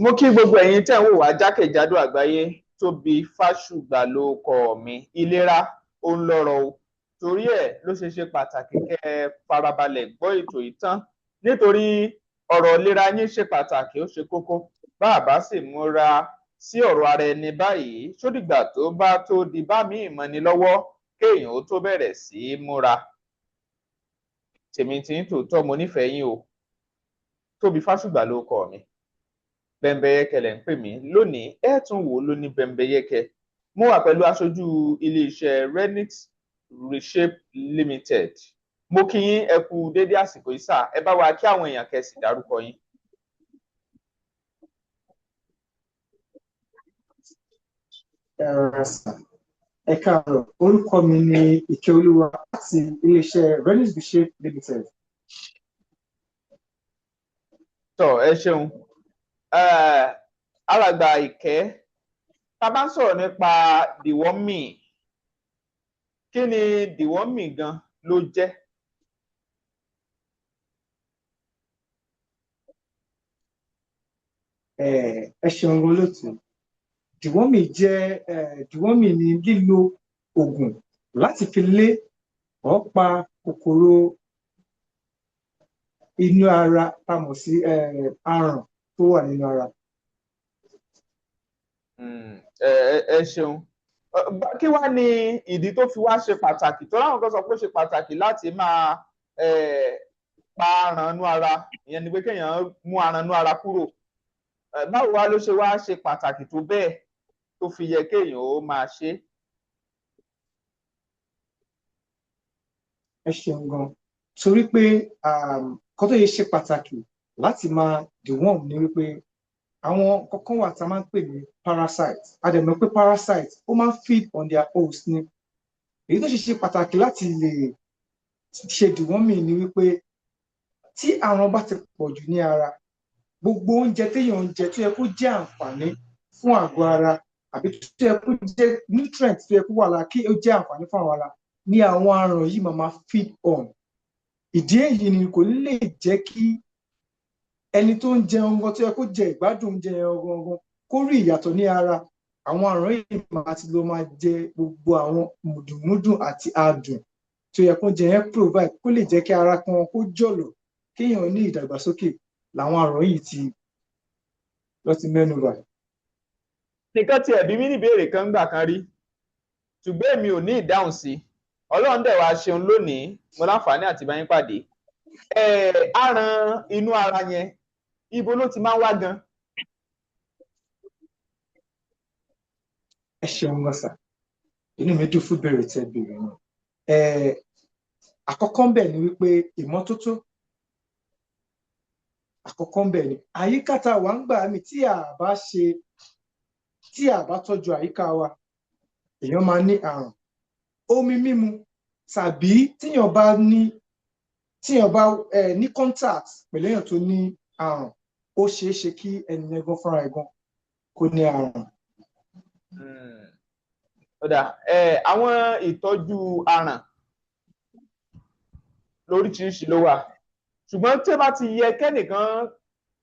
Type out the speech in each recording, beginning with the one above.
Mo kí gbogbo ẹ̀yin tẹ́ ń wò wá jákèjádò àgbáyé. Tóbi Fásùgbà ló kọ mi. Ìlera ó ń lọ́rọ̀ o. Torí ẹ̀ ló ṣe pàtàkì kẹ́ ẹ farabalẹ̀ gbọ́ ètò yìí tán. Nítorí ọ̀rọ̀ ìlera yín ṣe pàtàkì, ó ṣe kókó. Bá a bá sì múra sí ọ̀rọ̀ ara ẹni báyìí, sódìgbà tó bá tó di bá mi ìmọ̀ni lọ́wọ́ kéèyàn ó tó bẹ̀rẹ̀ sí í múra. Tèmi tí ń tòótọ́ mo nífẹ̀ẹ́ yín o. Tóbi Fásùgbà ló kọ mi. Bẹ́mbẹ́yẹ́kẹ́ lẹ̀ ń pè mí lónìí. Ẹ tún wò ó lóní bẹ́mbẹ́yẹ́kẹ́. Mo wà pẹ̀lú aṣojú iléeṣẹ́ Renix Reshape Limited. Mo kí yín ẹ kú dédé àsìkò yìí sà. Ẹ bá wa kí àwọn èèyàn kẹ́sì dárúkọ yín. Ẹ káàárọ̀, orúkọ mi ni Ìkẹ́olúwa láti iléeṣẹ́ Renix Reshape Limited. Tọ́ ẹ ṣeun. Alàgbà Ìkẹ́, tá a bá ń sọ̀rọ̀ nípa deworming, kí ni deworming gan ló jẹ́? Ẹ ṣeun olóòtú. Deworming ni lílo oògùn láti fi lé or pa kòkòrò inú ara tá a mọ̀ sí aràn tó wà nínú ara. Ẹ ṣeun. Kí wá ní ìdí tó fi wá ṣe pàtàkì? Tó láwọn kan sọ pé ó ṣe pàtàkì láti máa pa aràn inú ara, ìyẹn ni pé kéèyàn mú aràn inú ara kúrò. Báwo wá ló ṣe wá ṣe pàtàkì tó bẹ́ẹ̀ tó fi yẹ kéèyàn ó máa ṣe? Ẹ ṣeun gan. Torí pé kó tó yẹ ṣe pàtàkì láti máa deworm ni wípé àwọn kọ̀ọ̀kan wà tá a máa ń pè ní parasite. A dẹ̀ mọ̀ pé parasite ó máa ń feed on their host ni. Èyí tó ṣe pàtàkì láti lè ṣe deworming ni wípé tí àrùn bá ti pọ̀ jù ní ara, gbogbo oúnjẹ téèyàn ń jẹ tó yẹ kó jẹ́ àǹfààní fún àgọ́ ara àbí tó yẹ kó jẹ́ nutrient tó yẹ kó wà lára kí ó jẹ́ àǹfààní fún àwọn ara ní àwọn àrùn yìí máa feed on. Ìdí èyí ni kò ní lè jẹ́ kí ẹni tó ń jẹun gan tó yẹ kó jẹ ìgbádùn oúnjẹ gangan kó rí ìyàtọ̀ ní ara. Àwọn àrùn yìí máa ti lọ máa jẹ gbogbo àwọn mùdùnmúdùn àti adùn tó yẹ kó jẹ yẹn provide kó lè jẹ́ kí ara kan kó jọ̀lọ̀ kéèyàn ní ìdàgbàsókè làwọn àrùn yìí lọ ti mẹ́nu bà. Nìkan tí ẹ̀bí mi níbèrè kan gbà kan rí, ṣùgbọ́n èmi ò ní ìdáhùn sí. Ọlọ́run dẹ̀ wá ṣeun lónìí, mo láǹfààní àti bá yín pàdé. Aràn inú ara yẹn, ibo ló ti máa ń wá gan? Ẹ ṣeun mọ́sà, inú mi dùn fún bẹ̀rẹ̀ tẹ́ bẹ̀rẹ̀ náà. Àkọ́kọ́ ń bẹ̀ ni wípé ìmọ́tótó. Àkọ́kọ́ ń bẹ̀ ni àyíká tá a wà ń gbà mí tí a bá tọ́jú àyíká wa, èèyàn máa ní àrùn. Omi mímu tàbí tíyàn bá ní contact pẹ̀lú èèyàn tó ní àrùn, ó ṣeé ṣe kí ẹnìyẹn gan fúnra ẹ̀ gan kó ní àrùn. Àwọn ìtọ́jú aràn lóríṣiríṣi ló wà, ṣùgbọ́n tí ó bá ti yẹ kẹ́nìkan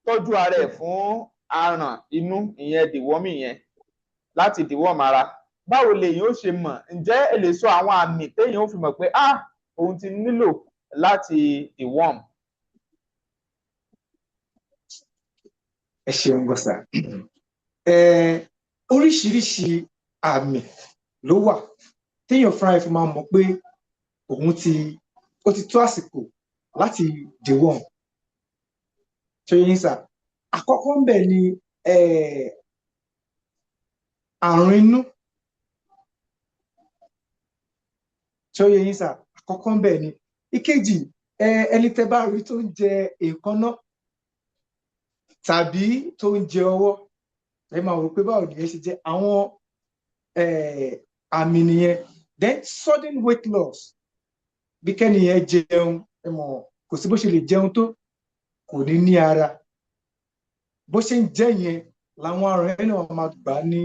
tọ́jú ara ẹ̀ fún aràn inú, ìyẹn deworming yẹn, láti deworm ara, báwo lèyìn ó ṣe mọ̀? Ǹjẹ́ ẹ lè sọ àwọn àmì téèyàn ó fi mọ̀ pé òun ti nílò láti deworm? Ẹ ṣeun gbọ́sà. Oríṣiríṣi àmì ló wà téèyàn fúnra ẹ̀ fi máa mọ̀ pé ó ti tó àsìkò láti deworm. Ṣé yín sà? Àkọ́kọ́ ń bẹ̀ ni àrùn inú. Ṣé yín sà? Àkọ́kọ́ ń bẹ̀ ni. Ìkejì, ẹni tẹ́ bá rí tó ń jẹ èékánná tàbí tó ń jẹ ọwọ́, ẹ máa rò pé báwo nìyẹn ṣe jẹ́. Àwọn àmì nìyẹn. Then sudden weight loss, bí kẹ́nìyẹn jẹun, ẹ mọ̀ kò sí bó ṣe lè jẹun tó kò ní ara. Bó ṣe ń jẹ yẹn làwọn àrùn yẹn náà máa gbà ní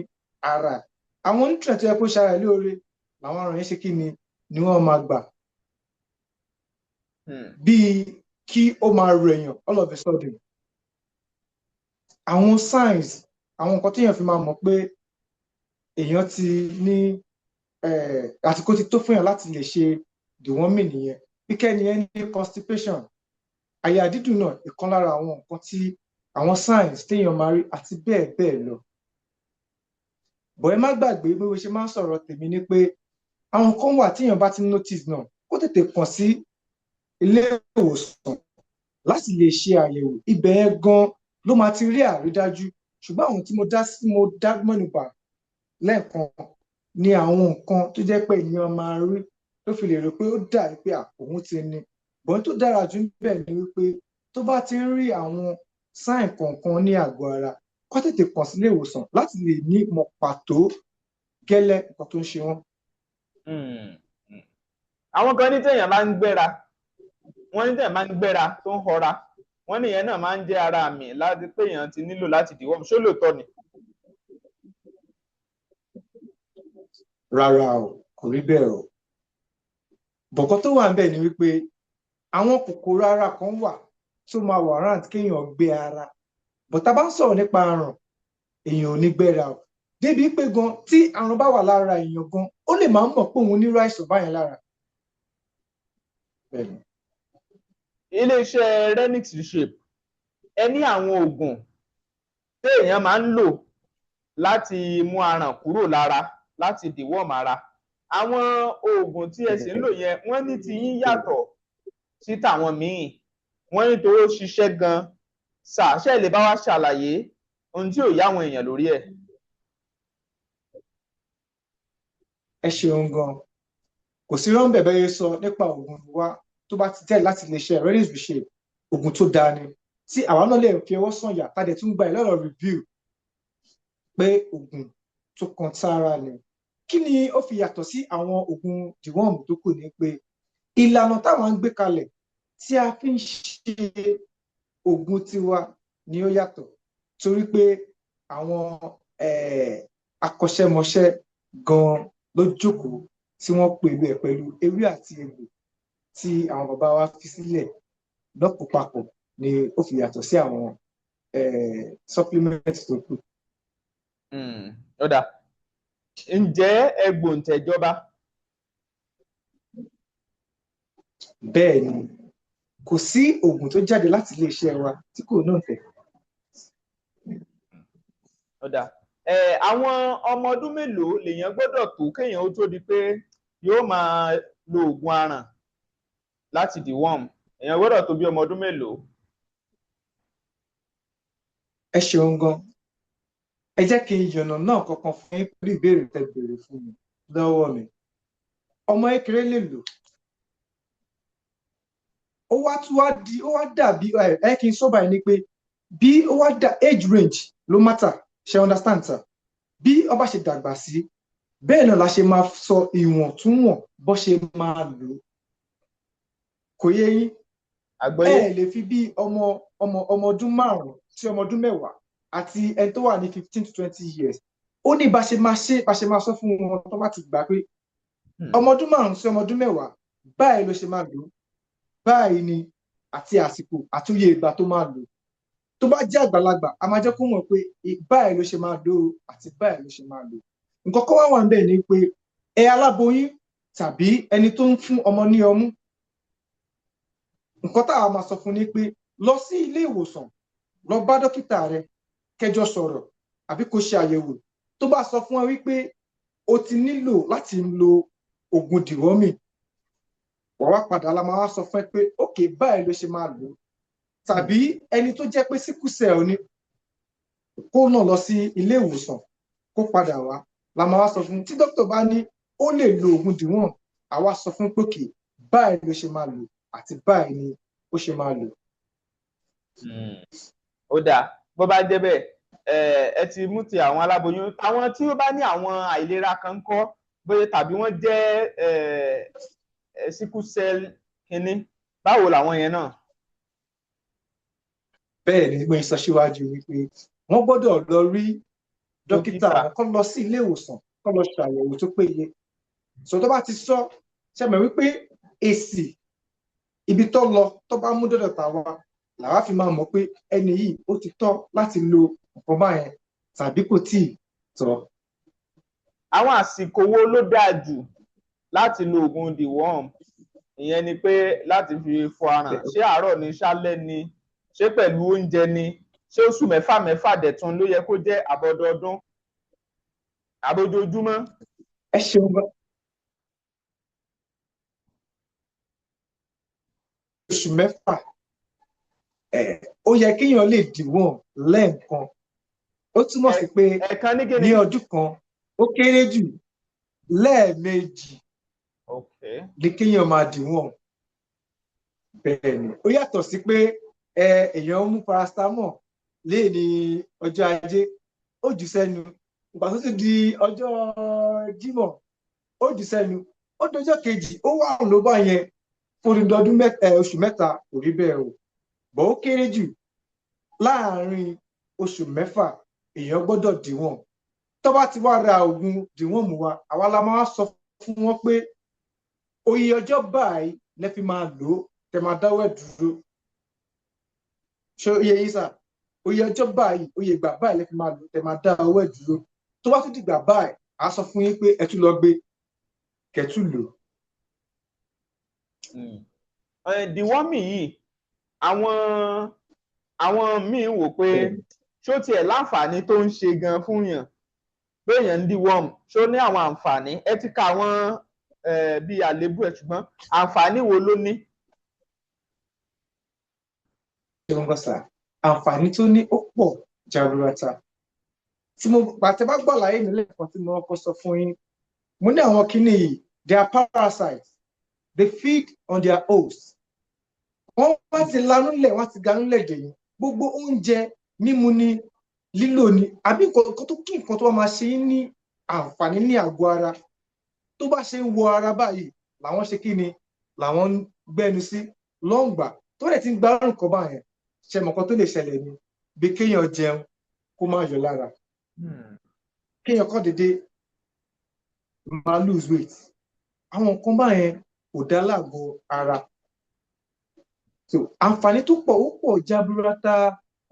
ara. Àwọn nutrient tó yẹ kó ṣara lóore làwọn àrùn yẹn ṣe kí ni wọ́n máa gbà. Bíi kí ó máa rẹ̀yàn all of a sudden. àwọn signs àwọn nǹkan téèyàn fi máa mọ̀ pé èèyàn ti ní àsìkò ti tó fún yàn láti lè ṣe deworming nìyẹn. bí kẹ́niyẹn ní constipation, àyà dídùn náà ìkan lára àwọn nǹkan tí àwọn signs téèyàn máa rí àti bẹ́ẹ̀ bẹ́ẹ̀ lọ. bọ̀ ẹ má gbàgbé bí mo ṣe máa ń sọ̀rọ̀ tèmi ni pé àwọn kan wà téèyàn bá ti notice náà kó tètè kàn sí ilé ìwòsàn láti lè ṣe àyẹ̀wò. ibẹ̀ yẹn gan ló máa ti rí àrídájú. ṣùgbọ́n àwọn tí mo dá mẹ́nubà lẹ́ẹ̀kan ni àwọn nǹkan tó jẹ́ pé ènìyàn máa rí tó fi lè rò pé ó dà pé òun ti ní. bọ́n tó dára jù níbẹ̀ ni wípé tó bá ti ń rí àwọn sáìn kọ̀ọ̀kan ní àgọ́ ara kó tètè kàn sílé ìwòsàn láti lè ní mọ̀ pàtó gẹ́lẹ́ nǹkan tó ń ṣe wọ́n. àwọn kan ní téèyàn máa ń gbéra, wọ́n ní téèyàn máa ń gbéra tó ń họra, wọ́n ní ìyẹn náà máa ń jẹ́ ara àmì láti pé èèyàn ti nílò láti deworm. ṣó lóòótọ́ ni? rárá o, kò rí bẹ́ẹ̀ o. bọ̀kan tó wà níbẹ̀ ni wípé àwọn kòkòrò ara kan wà tó máa wà rántí kéèyàn gbé ara. bọ̀tá bá ń sọ̀rọ̀ nípa àrùn, èèyàn ò ní gbéra o. débi pé gan tí àrùn bá wà lára èèyàn gan ó lè máa mọ̀ pé òun nírú àìsàn báyẹn lára. iléeṣẹ́ Renix Reshape ẹ ní àwọn oògùn téèyàn máa ń lò láti mú aràn kúrò lára, láti deworm ara. àwọn oògùn tí ẹ sì ń lò yẹn wọ́n ní ti yín yàtọ̀ sí tàwọn míì, wọ́n ní torí ó ṣiṣẹ́ gan. ṣàṣẹ lè bá wa ṣàlàyé ohun tí ò yá àwọn èèyàn lórí ẹ̀. ẹ ṣeun gan. kò sí rán bẹ̀bẹ̀ yẹn sọ nípa oògùn wa tó bá ti tẹ̀ láti lè ṣe Renix Reshape. oògùn tó dáa ni tí àwa náà lè fi ọwọ́ sọ̀yà tá a dẹ̀ tún gba ìlọ́rọ̀ review pé oògùn tó kan sára ni. kí ni ó fi yàtọ̀ sí àwọn oògùn deworm tó kù ní pé ìlànà táwọn ń gbé kalẹ̀ tí a fi ń ṣe oògùn tiwa ni ó yàtọ̀, torí pé àwọn akọ́ṣẹ́mọṣẹ́ gan ló jókòó tí wọ́n pèlú ẹ̀ pẹ̀lú ewé àti egbò tí àwọn bàbá wa fi sílẹ̀ lọ́pọ̀ papọ̀ ni ó fi yàtọ̀ sí àwọn supplement tó kù. ó dáa. ǹjẹ́ ẹ gbòǹtẹ̀jọba? bẹ́ẹ̀ ni, kò sí oògùn tó jáde láti iléeṣẹ́ wa tí kò náà tẹ̀. ó dáa. àwọn ọmọ ọdún mélòó lèèyàn gbọ́dọ̀ tó kéèyàn ó tó di pé yóò máa lo oògùn aràn láti deworm? èèyàn gbọ́dọ̀ tó bí ọmọ ọdún mélòó? ẹ ṣeun gan. ẹ jẹ́ kí n yànnà náà kankan fún yín pẹ̀lú ìbéèrè tẹ́ béèrè fún mi lọ́wọ́ mi. ọmọ kékeré lè lò. ó wá dàbí kí n sọ báyìí ni pé bí ó wá dà age range ló matter, ṣe understand sir? bí ó bá ṣe dàgbà sí bẹ́ẹ̀ náà la ṣe máa sọ ìwọ̀ntúnwọ̀n bó ṣe máa lò. kò yé yín? ẹ lè fi bí ọmọ ọdún 5 sí ọmọ ọdún 10 àti ẹni tó wà ní 15 to 20 years ó ní bá ṣe máa sọ fún wọn tó bá ti gbà pé ọmọ ọdún 5 sí ọmọ ọdún 10 báyìí ló ṣe máa lò, báyìí ni àti àsìkò àtúnyẹ ìgbà tó máa lò. tó bá jẹ́ àgbàlagbà a máa jẹ́ kó mọ̀ pé báyìí ló ṣe máa lò àti báyìí ló ṣe máa lò. nǹkan kan wà níbẹ̀ ni pé aláboyún tàbí ẹni tó ń fún ọmọ ní ọmú, nǹkan táwa máa sọ fún ni pé lọ sí ilé ìwòsàn, lọ bá dókítà rẹ kẹjọ sọ̀rọ̀ àbí kó ṣe àyẹ̀wò. tó bá sọ fún ẹ wípé o ti nílò láti lo oògùn deworming, wọ́n wá padà la máa wá sọ fún ẹ pé ok báyìí ló ṣe máa lò. tàbí ẹni tó jẹ́ pé sickle cell ni kó náà lọ sí ilé ìwòsàn kó padà wá, la máa wá sọ fún tí dókítà bá ní ó lè lo oògùn deworm, àwa sọ fún pé ok báyìí ló ṣe máa lò àti báyìí ni ó ṣe máa lò. ó dáa. bó bá jẹ́ bẹ́ẹ̀ ẹ ti mú ti àwọn aláboyún. àwọn tí ó bá ní àwọn àìlera kan ń kọ́ bóyá tàbí wọ́n jẹ́ sickle cell kínní, báwo làwọn yẹn náà? bẹ́ẹ̀ ni mo sọ síwájú wípé wọ́n gbọ́dọ̀ lọ rí dókítà wọn, kó lọ sí ilé ìwòsàn kó lọ ṣàyẹ̀wò tó péye. sọ tó bá ti sọ ṣẹmọ̀ wípé èsì ibi tó lọ tó bá mú dọ́dọ̀ tà wá làwa fi máa mọ̀ pé ẹni yìí ó ti tọ́ láti lo nǹkan báyẹn tàbí kò tíì tọ́. àwọn àsìkò wo ló dáa jù láti lo oògùn deworm? ìyẹn ni pé láti fi fọ aràn, ṣé àárọ̀ ni, ṣálẹ́ ni, ṣé pẹ̀lú oúnjẹ ni, ṣé oṣù mẹ́fà mẹ́fà dẹ̀tún ló yẹ kó jẹ́ àbọ̀dọọdún àbójoojúmọ́? ẹ ṣeun gan. oṣù mẹ́fà ó yẹ kéèyàn lè deworm lẹ́ẹ̀kan. ó túmọ̀ sí pé ẹ̀ẹ̀kan ní kíni? ní ọdún kan ó kéré jù lẹ́ẹ̀mejì ní kéèyàn máa deworm. bẹ́ẹ̀ ni ó yàtọ̀ sí pé èèyàn mú paracetamol ní ọjọ́ ajé ó jù sẹ́nu, ìgbà tó ti di ọjọ́ Jímọ̀ ó jù sẹ́nu, ó dọjọ́ kejì ó wà ló bá yẹn fún ọdún oṣù mẹ́ta. kò rí bẹ́ẹ̀ o, bọ́ ó kéré jù láàárín oṣù mẹ́fà èèyàn gbọ́dọ̀ deworm. tó bá ti wá ra oògùn deworm wa, àwa la máa sọ fún wọn pé oye ọjọ́ báyìí lẹ fi máa lò ó, tẹ máa dáwọ́ ẹ̀ dúró. ṣé oye yín sà? oye ọjọ́ báyìí, oye ìgbà báyìí lẹ fi máa lò ó, tẹ máa dáwọ́ ẹ̀ dúró. tó bá tún dìgbà báyìí a sọ fún yín pé ẹ tún lọ gbé kẹtù lò. deworming yìí àwọn míín wò pé ṣó tiẹ̀ láǹfààní tó ń ṣe gan fún yàn béèyàn ń deworm, ṣó ní àwọn àǹfààní? ẹ ti ka àwọn bíi àléébù ẹ̀, ṣùgbọ́n àǹfààní wo ló ní? àǹfààní tó ní ó pọ̀ jaburata. tí mo pàtẹ́ bá gbọ́ láyé nílé kan tí mo kọ́ sọ fún yín, mo ní àwọn kíní yìí, they are parasites, they feed on their host. wọ́n ti lanúlẹ̀, wọ́n ti ganúlẹ̀ jẹ̀yìn. gbogbo oúnjẹ mímu ni, lílò ni, àbí nǹkan tó kí nǹkan tó wá máa ṣe ní àǹfààní ní àgọ́ ara, tó bá ṣe ń wọ ara báyìí làwọn ṣe kí ni làwọn ń gbẹnu sí lọ́ngbà. tó rẹ̀ ti ń gbárùn nǹkan báyẹn, ṣe mọ̀kan tó lè ṣẹlẹ̀ ni bí kéèyàn jẹun kó má yọ lára, kéèyàn kọ́ dédé máa lose weight. àwọn nǹkan báyẹn kò dá lágọ̀ọ́ ara. so àǹfààní tó pọ̀ ó pọ̀ jaburata.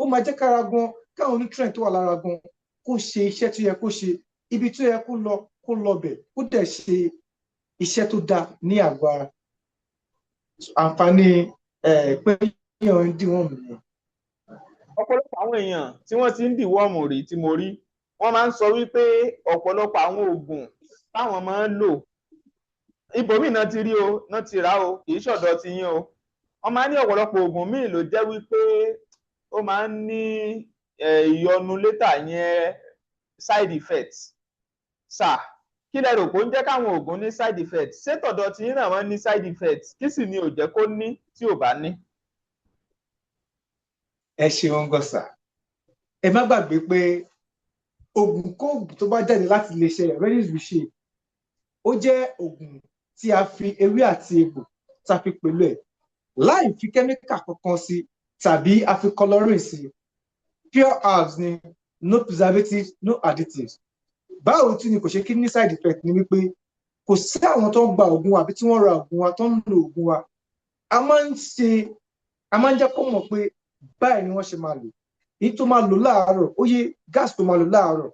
ó máa jẹ́ kára gan, káwọn nutrient tó wà lára gan kó ṣe iṣẹ́ tó yẹ kó ṣe, ibi tó yẹ kó lọ bẹ̀, kó dẹ̀ ṣe iṣẹ́ tó dáa ní àgọ́ ara. àǹfààní pé èèyàn ń deworm nìyẹn. ọ̀pọ̀lọpọ̀ àwọn èèyàn tí wọ́n ti ń deworm rí tí mo rí, wọ́n máa ń sọ wípé ọ̀pọ̀lọpọ̀ àwọn oògùn táwọn máa ń lò, ibòmíì náà ti rí o, náà ti rà o, kì í ṣọ̀dọ̀ ti yín o. wọ́n máa ń ní ọ̀pọ̀lọpọ̀ oògùn míì ló jẹ́ wípé ó máa ń ní ìyọnu létà, yẹn side effects. sà, kí lẹ rò pé ó ń jẹ́ káwọn oògùn ní side effects? ṣé tọ̀dọ̀ tí yín náà wọ́n ní side effects? kí sì ni ò jẹ́ kó ní tí ò bá ní? ẹ ṣeun gọ́sà. ẹ má gbàgbé pé oògùn kóògùn tó bá jáde láti iléeṣẹ́ Ready-to-Shave ó jẹ́ oògùn tí a fi ewé àti egbò tá a fi pẹ̀lú ẹ̀, láì fi kẹ́míkà kankan sí tàbí a fi coloring sí. pure herbs ni, no preservatives, no additives. báwo tí ni kò ṣe kí ní side effect ni wípé kò sí àwọn tó ń gba oògùn wa àbí tí wọ́n ra oògùn wa tó ń lo oògùn wa. a máa ń jẹ́ kó mọ̀ pé báyìí ni wọ́n ṣe máa lò. èyí tó máa lò láàárọ̀, ó yẹ gáàsì tó máa lò láàárọ̀,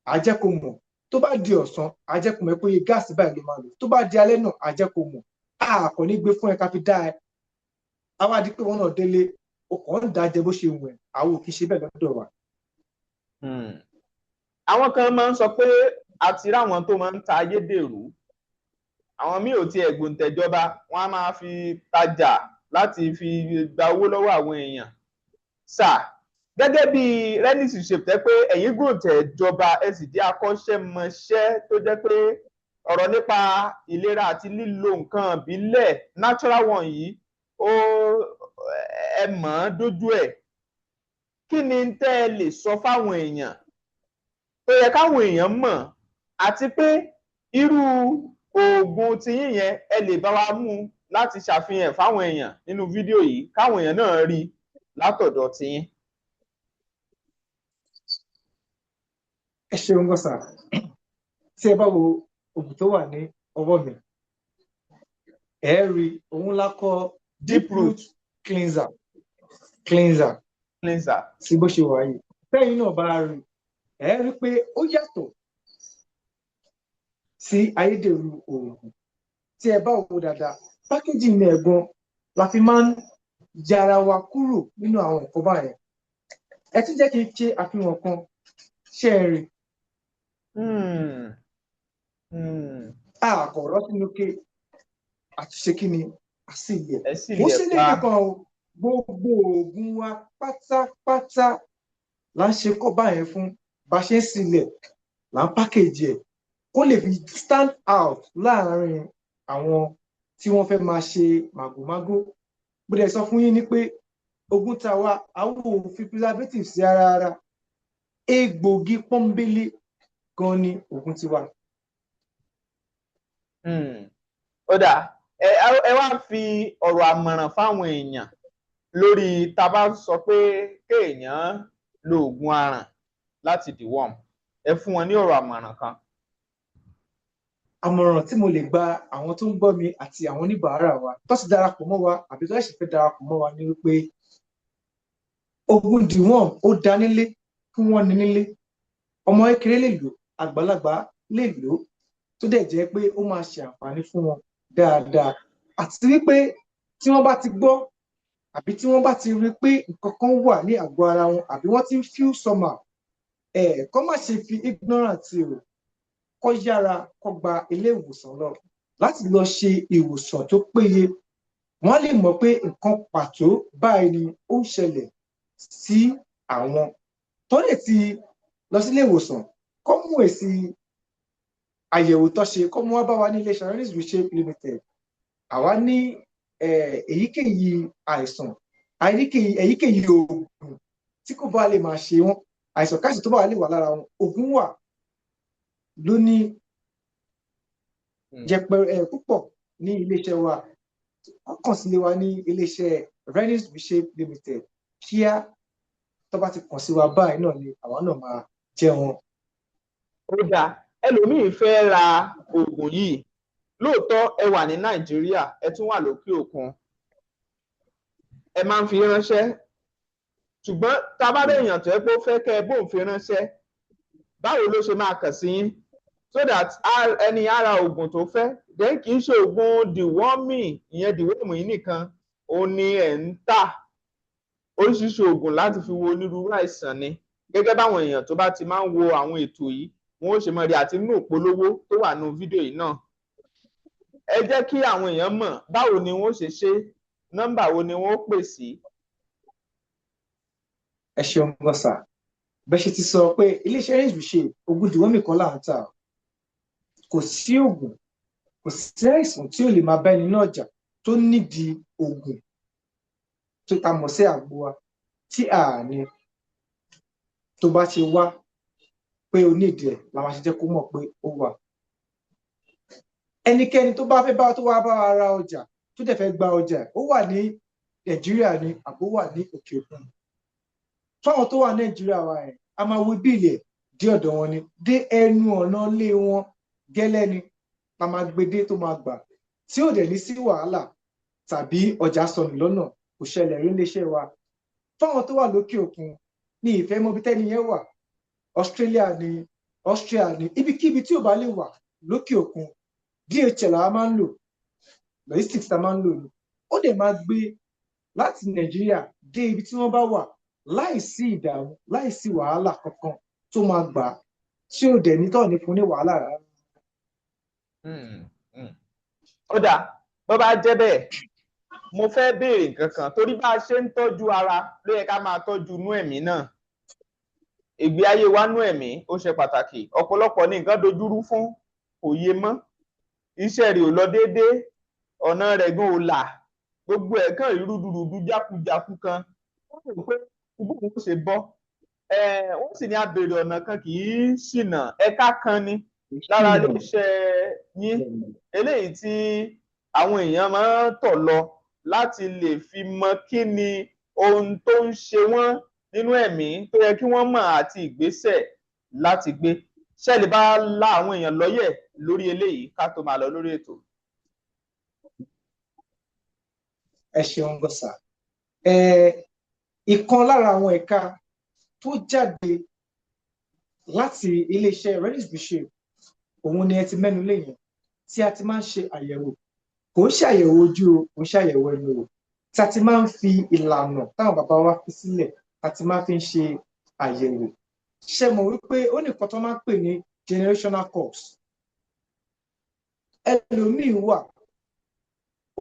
á jẹ́ kó mọ̀. tó bá di ọ̀sán, á jẹ́ kó mọ̀ pé ó yẹ gáàsì báyìí ló máa lò. tó bá di alẹ́ náà, á jẹ́ kó mọ̀. a kò ní gbé fún ẹ ká fi dá ẹ. a wá di pé wọn náà délé, o kàn ń dá jẹ bó ṣe wù ẹ́. àwọn ò kì í ṣe bẹ́ẹ̀ lọ́dọ̀ wa. àwọn kan máa ń sọ pé àti ráwọn tó máa ń ta ayédèrú, àwọn míì ò tiẹ̀ gbòǹtẹ̀jọba, wọ́n á máa fi tajà láti fi gba owó lọ́wọ́ àwọn èèyàn. sà, gẹ́gẹ́ bí Ready-to-Shave tẹ́ pé ẹ̀yin gbòǹtẹ̀jọba, ẹ sì jẹ́ akọ́ṣẹ́mọṣẹ́ tó jẹ́ pé ọ̀rọ̀ nípa ìlera àti lílo nǹkan ìbílẹ̀ natural one yìí ẹ mọ̀ ọ́n dójú ẹ̀. kí ni tẹ́ ẹ lè sọ fáwọn èèyàn tó yẹ káwọn èèyàn mọ̀, àti pé irú oògùn tiyín yẹn ẹ lè bá wa mú láti ṣàfihàn fáwọn èèyàn nínú fídíò yìí, káwọn èèyàn náà rí látọ̀dọ̀ tiyín? ẹ ṣeun gọ́sà. tí ẹ bá wo oògùn tó wà ní ọwọ́ mi, ẹ rí òun lákọ deep root cleanser sí bó ṣe wà yìí. tẹ́yìn náà bá rí ẹ rí pé ó yàtọ̀ sí ayédèrú oògùn. Tí ẹ bá wò dáadáa, pákéjì ní ẹ̀gbọ́n la fi máa ń yára wa kúrò nínú àwọn nǹkan báyẹn. Ẹ tún jẹ́ kí n ṣe àfihàn kan, ṣé ẹ rí? Àkọ̀rọ̀ sínú ké àtúnṣe kí ni àsìlẹ̀. Ó ṣe lè nìkan o, gbogbo oògùn wa pátápátá là ń ṣe kọ́ báyẹn fún bá ṣe ń sílẹ̀ là ń pákéjì ẹ̀ kó lè fi stand out láàárín àwọn tí wọ́n fẹ́ máa ṣe màgòmágó. Bó dẹ̀ sọ fún yín ni pé oògùn tá wa àwọn ò fi preservative sí ara, egbògi pọ́nbélé gan ni oògùn tiwa. Ó dà, ẹ wá fi ọ̀rọ̀ àmọ̀ràn fáwọn èèyàn lórí tá a bá sọ pé kéèyàn lo oògùn aràn láti deworm, ẹ fún wọn ní ọ̀rọ̀ àmọ̀ràn kan. Àmọ̀ràn tí mo lè gba àwọn tó ń gbọ́ mi àti àwọn oníbàárà wa tó ti darapọ̀ mọ́ wa àbí tó ṣẹ̀ṣẹ̀ fẹ́ darapọ̀ mọ́ wa ni wípé oògùn deworm ó dá nílé kí wọ́n ní nílé. Ọmọ kékeré lè lò, àgbàlagbà lè lò, tó dẹ̀ jẹ́ pé ó máa ṣe àǹfààní fún wọn dáadáa. Àti wípé tí wọ́n bá ti gbọ́ àbí tí wọ́n bá ti rí pé nǹkan kan wà ní àgọ́ ara wọn àbí wọ́n ti ń feel somehow, kọ́ má ṣe fi ignorance rò, kọ́ yára kọ́ gba ilé ìwòsàn lọ láti lọ ṣe ìwòsàn tó péye. Wọ́n lè mọ̀ pé nǹkan pàtó báyìí ni ó ń ṣẹlẹ̀ sí àwọn tó lè ti lọ sílé ìwòsàn, kọ́ mú èsì àyẹ̀wò tó ṣe, kọ́ mú wá bá wa ní iléeṣẹ́ Reynolds Reshape Limited. Àwa ní èyíkéyìí àìsàn, èyíkéyìí oògùn tí kò bá lè máa ṣe wọ́n, àìsàn káìsàn tó bá lè wà lára wọn, oògùn wà lóní jẹpẹrẹ púpọ̀ ní iléeṣẹ́ wa. Kàn sí wa ní iléeṣẹ́ Reynolds Reshape Limited kíá tó bá ti kàn sí wa báyìí náà ni àwa náà máa jẹ́ wọn. Ó dáa, ẹlòmíì fẹ́ ra oògùn yìí, lóòótọ́ ẹ wà ní Nàìjíríà, ẹ tún wà lókè òkun, ẹ máa ń fi ránṣẹ́, ṣùgbọ́n tá a bá rí èèyàn tó yẹ pé ó fẹ́ kẹ́ ẹ bóun fi ránṣẹ́, báwo ló ṣe máa kàn sí yín so that ẹni ara oògùn tó fẹ́, then kì í ṣe oògùn deworming, ìyẹn deworm yìí nìkan òun ni ẹ̀ ń tà, oríṣiríṣi oògùn láti fi wo onírúurú àìsàn ni. Gẹ́gẹ́ báwọn èèyàn tó bá ti máa ń wo àwọn ètò yìí wọn ó ṣe mọ̀ rí àti nínú ìpolówó tó wà nínú fídíò yìí náà. Ẹ jẹ́ kí àwọn èèyàn mọ̀ báwo ni wọ́n ṣe ṣe, nọ́mbà wo ni wọ́n pè sí. Ẹ ṣeun gan sà, bẹ́ẹ̀ ṣe ti sọ pé iléeṣẹ́ Reynolds Reshape oògùn deworm kan là ń tà. Kò sí oògùn, kò sí àìsàn tí ò lè máa bá ẹni náà jà tó nídìí oògùn tó ta mọ̀ sí àgbo wa tí a ní. Tó bá ti wá pé o nídìí ẹ̀ la máa ṣe jẹ́ kó mọ̀ pé ó wà. Ẹnikẹ́ni tó bá fẹ́ bá tó wá bá wa ra ọjà tó dẹ̀ fẹ́ gba ọjà, ó wà ní Nàìjíríà ni àbó wà ní òkè òkun. Fáwọn tó wà Nàìjíríà wa ẹ̀, a máa wo bíìlì ẹ̀ dé ọ̀dọ̀ wọn ni, dé ẹnu ọ̀nà ilé wọn gẹ́lẹ́ ni la máa gbé dé tó máa gbà, tí ò dẹ̀ ní sí wàhálà tàbí ọjà sọnù lọ́nà, kò ṣẹlẹ̀ rí iléeṣẹ́ wa. Fáwọn tó wà lókè òkun ní ìfẹ́ mọ́bí tẹ́ni yẹn wà, Australia ni, Austria ni, ibikíbi tí ò bá lè wà lókè òkun, DHL la máa ń lò, logistics la máa ń lò ni. Ó dẹ̀ máa gbé láti Nàìjíríà dé ibi tí wọ́n bá wà láìsí ìdààmú, láìsí wàhálà kankan tó máa gbà tí ò dẹ̀ nítọ̀ ní fún ní wàhálà rárá. Ó dáa, bó bá jẹ́ bẹ́ẹ̀, mo fẹ́ béèrè nǹkan kan, torí bá a ṣe ń tọ́jú ara ló yẹ ká máa tọ́jú inú ẹ̀mí náà. Ìgbé ayé wa nú ẹ̀mí ó ṣe pàtàkì. Ọ̀pọ̀lọpọ̀ ní nǹkan dojúrú fún, kò yé mọ́, iṣẹ́ rẹ̀ ò lọ déédéé, ọ̀nà rẹ̀ gan ò là, gbogbo ẹ̀ kàn rí rúdurùdu jákujáku kan, wọ́n rò pé gbogbo òun ṣe bọ́. Wọ́n sì ní abèrè ọ̀nà kan kì í ṣìnà, ẹ̀ka kan ni lára iléeṣẹ́ yín, eléyìí tí àwọn èèyàn máa ń tọ̀ lọ láti lè fi mọ kí ni ohun tó ń ṣe wọ́n nínú ẹ̀mí tó yẹ kí wọ́n mọ̀ àti ìgbésẹ̀ láti gbé. Ṣé lè bá la àwọn èèyàn lọ́yẹ̀ lórí eléyìí ká tó máa lọ lórí ètò? Ẹ ṣeun gan sà. Ìkan lára àwọn ẹ̀ka tó jáde láti iléeṣẹ́ Redis Reshape òun ni ẹ ti mẹ́nu lé yẹn, tí a ti máa ń ṣe àyẹ̀wò, kò ń ṣe àyẹ̀wò ojú o, kò ń ṣe àyẹ̀wò ẹnu o, tí a ti máa ń fi ìlànà táwọn bàbá wa fi sílẹ̀, a ti máa fi ń ṣe àyẹ̀wò. Ṣé mọ̀ wípé ó ní nǹkan tó máa ń pè ní generational curse. Ẹlòmíì wà,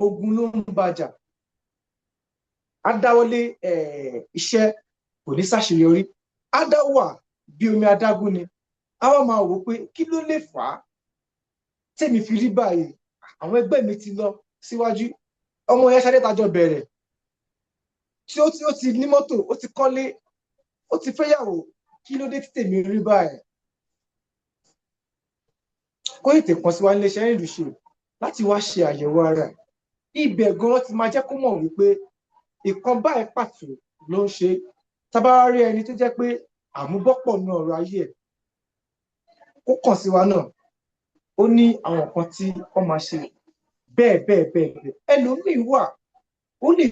ogun ló ń bàjà, á dáwọ́lé iṣẹ́ kò ní ṣàṣeyọrí, á dáwà bí omi adágún ni, á wá máa wò pé kí ló lè fà á tèmi fi rí báyìí, àwọn ẹgbẹ́ mi ti lọ síwájú, ọmọ yẹn Ṣadé tajọ bẹ̀rẹ̀ tí ó ti ní mọ́tò, ó ti kọ́lé, ó ti fẹ́yàwó, kí ló dé tí tèmi rí báyìí. Kó ètè kan sí wa níléeṣẹ́ Redis Reshape láti wá ṣe àyẹ̀wò ara ẹ̀. Ibẹ̀ gan ti máa jẹ́ kó mọ̀ wípé ìkan báyìí pàtó ló ń ṣe. Tá bá rí ẹni tó jẹ́ pé àmúbọ́pọ̀ ní ọ̀rọ̀ ayé ẹ̀, kó kàn sí wa náà, ó ní àwọn nǹkan tí wọ́n máa ṣe bẹ́ẹ̀ bẹ́ẹ̀ bẹ́ẹ̀ bẹ́ẹ̀. Ẹlòmíì wà, ó lè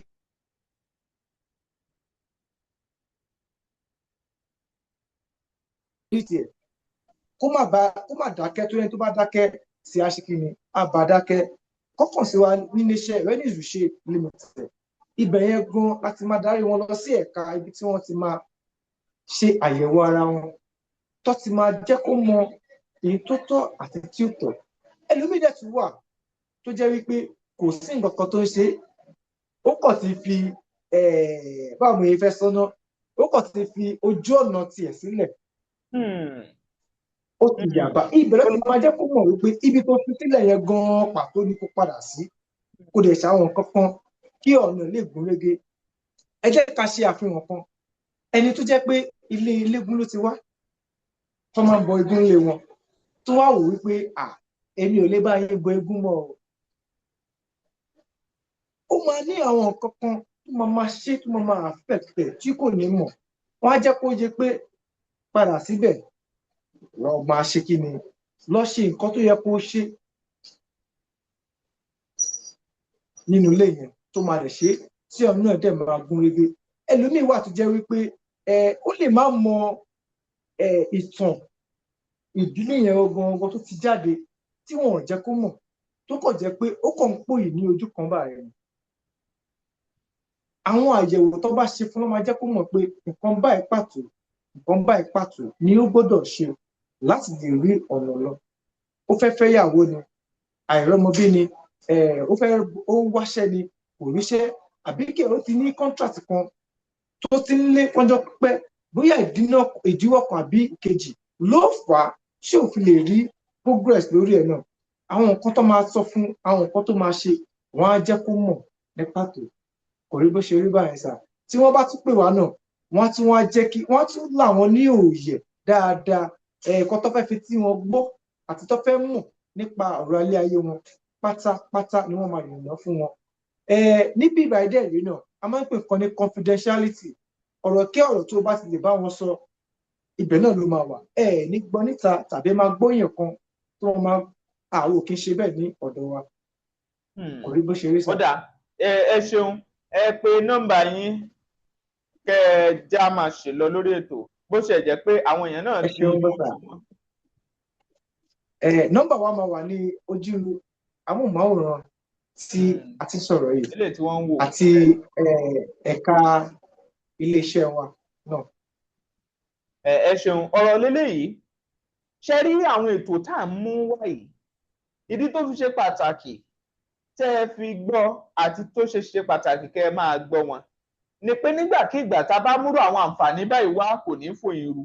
rí tiẹ̀ kó má dákẹ́, tó yẹn tó bá dákẹ́ sí aṣíkíni á bá dákẹ́. Kọ́kàn sí wa níléeṣẹ́ Redis Reshape Limited. Ibẹ̀ yẹn gan láti máa darí wọn lọ sí ẹ̀ka ibi tí wọ́n ti máa ṣe àyẹ̀wò ara wọn, tó ti máa jẹ́ kó mọ èyí tó tọ́ àti tí ó tọ́. Ẹlòmíì dẹ̀ tún wà tó jẹ́ wípé kò sí nǹkan kan tó ń ṣe, ó kàn ti fi báwo ni fẹ́ sọ́nà, ó kàn ti fi ojú ọ̀nà tiẹ̀ sílẹ̀, ó ti yàbá. Ìbẹ̀rẹ̀ ti máa jẹ́ kó mọ̀ wípé ibi tó fi sílẹ̀ yẹn gan pàtó ni kó padà sí, kó dẹ̀ ṣàwọn kankan kí ọ̀nà lè gún régé. Ẹ jẹ́ ká ṣe àfihàn kan, ẹni tó jẹ́ pé ilé eléégún ló ti wá, tó máa ń bọ eégún lé wọn, tó wá wò wípé èmi ò lè bá yín bọ eégún mọ́ o. Ó máa ní àwọn nǹkan kan tó máa ṣe, tó máa affect tí kò ní mọ̀. Wọ́n á jẹ́ kó yẹ pé padà síbẹ̀, lọ máa ṣe kí ni, lọ ṣe nǹkan tó yẹ kó ṣe nínú ilé yẹn tó máa lè ṣe tí ọ̀nà náà dẹ̀ máa gún régé. Ẹlòmíì wà tó jẹ́ wípé ó lè má mọ ìtàn ìdílé yẹn gangan tó ti jáde, tí wọn ò jẹ́ kó mọ̀, tó kàn jẹ́ pé ó kàn ń pòyì ní ojú kan báyìí. Àwọn àyẹ̀wò tó bá ṣe fún wọn máa jẹ́ kó mọ̀ pé nǹkan báyìí pàtó ni ó gbọ́dọ̀ ṣe láti lè rí ọ̀nà lọ. Ó fẹ́ fẹ́yàwó ni, àìrọ́mọbí ni, ó wáṣẹ́ ni, kò ríṣẹ́, àbí kí ó ti ní contract kan tó ti ń lé ọjọ́ pípẹ́, bóyá ìdíwọ́ kan àbí ìkejì ló fà á tí ò fi lè rí progress lórí ẹ̀ náà. Àwọn nǹkan tó máa sọ fún, àwọn nǹkan tó máa ṣe, wọ́n á jẹ́ kó mọ̀ ní pàtó. Kò rí bó ṣe rí báyìí sà. Tí wọ́n bá tún pè wá náà, wọ́n tún wá jẹ́ kí wọ́n tún là wọ́n ní òye dáadáa, ẹ̀ẹ̀kan tó fẹ́ fi tí wọ́n gbọ́ àti tó fẹ́ mọ̀ nípa ọ̀rọ̀ ilé ayé wọn pátápátá ni wọ́n máa yànnà fún wọn. Níbi ìbàdí ẹ̀rí náà, a máa ń pè kan ní confidentiality. Ọ̀rọ̀ kí ọ̀rọ̀ tó bá ti lè bá wọn sọ, ibẹ̀ náà ló máa wà. Ní gbọ́ níta tàbí máa gbóyàn kan tó wọ́n máa àwọn kì í ṣe bẹ́ẹ̀ ní ọ̀dọ̀ wa. Kò rí bó ṣe rí sà. Ọ̀dà ẹ ṣeun, ẹ pe nọ́mbà yín kẹ́ ẹ já máa ṣe lọ lórí ètò, bó ṣe jẹ́ pé àwọn èèyàn náà ti ń bọ̀. Nọ́mbà wa máa wà ní ojú amóhùnmáwòrán tí a ti sọ̀rọ̀ yìí, ilé tí wọ́n ń wò, àti ẹ̀ka iléeṣẹ́ wa náà. Ẹ ṣeun, ọ̀rọ̀ lélẹ́yìí, ṣe rí àwọn ètò tá à ń mú wá yìí, ìdí tó fi ṣe pàtàkì tẹ́ ẹ fi gbọ́ àti tó ṣe pàtàkì kẹ́ ẹ máa gbọ́ wọn ni pé nígbàkigbà tá a bá múrò àwọn àǹfààní báyìí wá, kò ní fòyìn ru.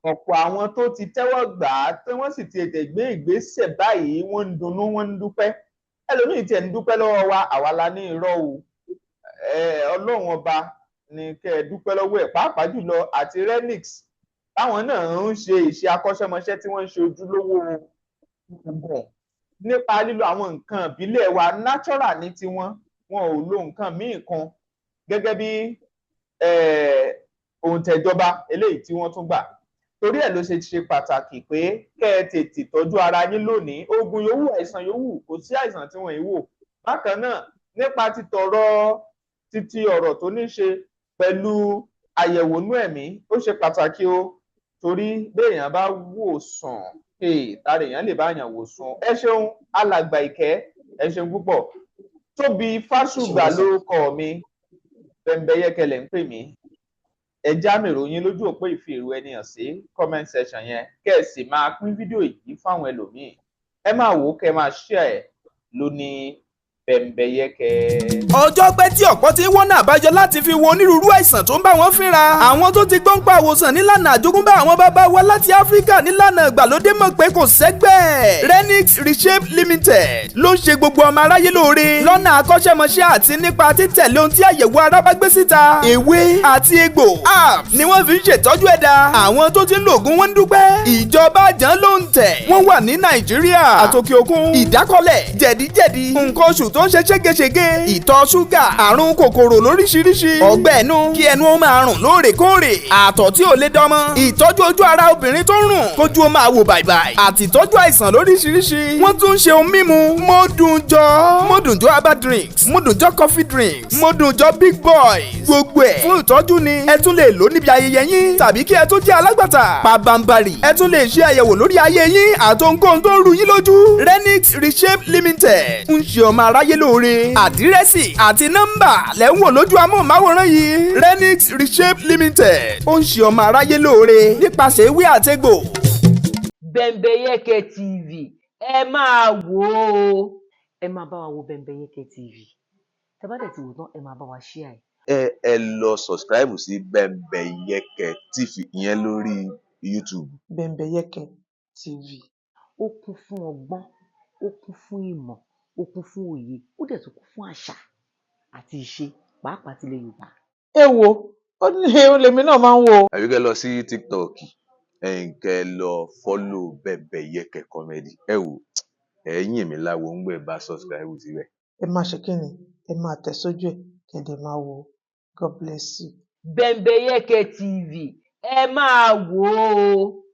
Ọ̀pọ̀ àwọn tó ti tẹ́wọ́ gbà á tí wọ́n sì ti tètè gbé ìgbésẹ̀ báyìí, wọ́n ń dunnú, wọ́n ń dúpẹ́. Ẹlòmíì tiẹ̀ ń dúpẹ́ lọ́wọ́ wa, àwa la ní irọ́ o. Ọlọ́run ọba ni kẹ́ ẹ dúpẹ́ lọ́wọ́ ẹ̀, pàápàá jùlọ àti Renix táwọn náà ń ṣe iṣẹ́ akọ́ṣẹ́mọṣẹ́ tí wọ́n ń ṣe ojúlówó oògùn nípa lílo àwọn nǹkan ìbílẹ̀ wa, natural ní tiwọn, wọn ò lo nǹkan míì kan gẹ́gẹ́ bí òǹtẹ̀jọba eléyìí tí wọ́n tún gbà. Torí ẹ̀ ló ṣe pàtàkì pé kẹ́ ẹ tètè tọ́jú ara yín lónìí. Oògùn yòówù, àìsàn yòówù, kò sí àìsàn tí wọ́n ì wò. Bákan náà, nípa títí ọ̀rọ̀ tó ní ṣe pẹ̀lú àyẹ̀wò inú ẹ̀mí ó ṣe pàtàkì o, torí béèyàn bá wò sàn tààrà èèyàn lè bá yàn wò sàn. Ẹ ṣeun alàgbà Ìkẹ́, ẹ ṣeun púpọ̀. Tóbi Fásùgbà lórúkọ mi, Bẹ́mbẹ́yẹ́kẹ́ lẹ̀ ń pè mí. Ẹ já mi ìròyìn lójú òpó ìfi èrò ẹni hàn sí comment section yẹn, kẹ́ ẹ sì máa pín fídíò yìí fáwọn ẹlòmíì. Ẹ máa wò ó, kẹ́ ẹ máa share ẹ̀ lónìí Bẹ́mbẹ́yẹ́kẹ́. Ọjọ́ pẹ́ tí ọ̀pọ̀ ti ń wọ́nà àbáyọ láti fi wo onírúurú àìsàn tó ń bá wọn fínra. Àwọn tó ti gbọ́n pa àwòsàn nílànà àjogúnbá àwọn bàbá wa láti Áfíríkà nílànà ìgbàlódé mọ̀ pé kò sẹ́gbẹ́. Renix Reshape Limited ló ń ṣe gbogbo ọmọ aráyé lóore lọ́nà akọ́ṣẹ́mọṣẹ́ àti nípa títẹ̀lé ohun tí àyẹ̀wò ara bá gbé síta. Ewé àti egbò herbs ni wọ́n fi ń ṣètọ́jú ẹ̀dá. Àwọn tó ti ń lògùn wọn ń dúpẹ́. Ìjọba àjàn ló ń tẹ̀. Wọ́n wà ní Nàìjíríà àtòkè òkun. Ìdákọ́lẹ̀, jẹ̀díjẹ̀dí, nǹkan oṣù tó ń ṣe ségesège, ìtọ̀ ṣúgà, àrùn kòkòrò lóríṣiríṣi, ọgbẹ́ ẹnu, kí ẹnu ó máa rùn lóòrèkóòrè, àtọ̀ tí ò lè dánmọ́, ìtọ́jú ojú ara obìnrin tó ń rùn, kójú ó máa wò bàìbàì, àti ìtọ́jú àìsàn lóríṣiríṣi. Wọ́n tún ń ṣe ohun mímu Mọ́dùnjọ́ herbal drinks, Mọ́dùnjọ́ coffee drinks, Mọ́dùnjọ́ big boy, gbogbo ẹ̀ fún ìtọ́jú ni. Ẹ tún lè lò níbi ayẹyẹ yín tàbí kí ẹ tún jẹ́ alágbàtà. Pabambari, ẹ tún lè ṣe àyẹ̀wò lórí ayé yín àtohunkóhun tó ń ru yín lójú. Renix Reshape Limited ń ṣe ọmọ aráyé lóore. Àdírẹ́sì àti nọ́mbà lẹ́ ń wò lójú amóhùnmáwòrán yìí. Renix Reshape Limited ó ń ṣe ọmọ aráyé lóore nípasẹ̀ ewé àtegbò. Bẹ́mbẹ́yẹ́kẹ́ TV ẹ máa wò ó, ẹ máa bá wa wo Bẹ́mbẹ́yẹ́kẹ́ TV. Tẹ́ bá dẹ̀ ti wò tán ẹ máa bá wa share ẹ̀. ẹ lọ subscribe sí Bẹ́mbẹ́yẹ́kẹ́ TV ìyẹn lórí YouTube. Bẹ́mbẹ́yẹ́kẹ́ TV. Ó kún fún ọgbọ́n, ó kún fún ìmọ̀, ó kún fún òye, ó dẹ̀ tún kún fún àṣà àti ìṣe pàápàá tilẹ̀ Yorùbá. ẹ wo ó ní lèmi náà máa ń wo. àbí kẹ́ lọ sí TikTok kẹ́ lọ follow Bẹ́mbẹ́yẹ́kẹ́ comedy. ẹ wò ẹ̀yin mi láwo ń gbẹ bá subscribe síbẹ̀. ẹ máa ṣe kíni ẹ máa tẹ̀ sójú ẹ̀ kẹ̀dẹ̀ máa wo. God bless you. Bẹ́mbẹ́yẹ́kẹ́ TV ẹ máa wò ó.